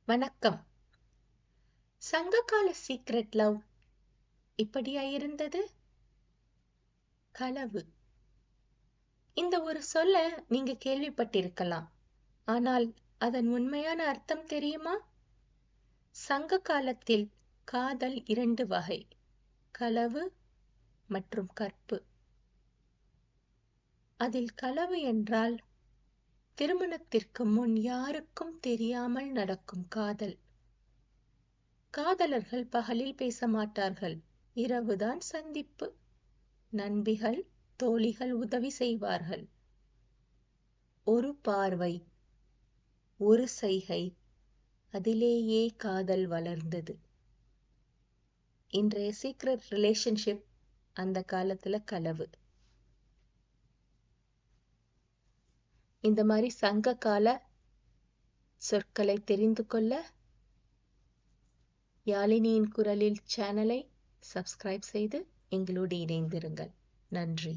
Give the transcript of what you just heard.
வணக்கம். சங்ககால secret love இப்படியா இருந்தது? களவு. இந்த ஒரு சொல்ல நீங்க கேள்விப்பட்டிருக்கலாம். ஆனால் அதன் உண்மையான அர்த்தம் தெரியுமா? சங்க காலத்தில் காதல் 2 வகை: களவு மற்றும் கற்பு. அதில் களவு என்றால் திருமணத்திற்கு முன் யாருக்கும் தெரியாமல் நடக்கும் காதல். காதலர்கள் பகலில் பேச மாட்டார்கள், இரவுதான் சந்திப்பு. நண்பிகள், தோழிகள் உதவி செய்வார்கள். ஒரு பார்வை, ஒரு சைகை, அதிலேயே காதல் வளர்ந்தது. இன்றைய சீக்ரெட் ரிலேஷன்ஷிப் அந்த காலத்துல களவு. இந்த மாதிரி சங்க கால சொற்களை தெரிந்து கொள்ள யாழினியின் குரலில் சேனலை சப்ஸ்கிரைப் செய்து எங்களோடு இணைந்திருங்கள். நன்றி.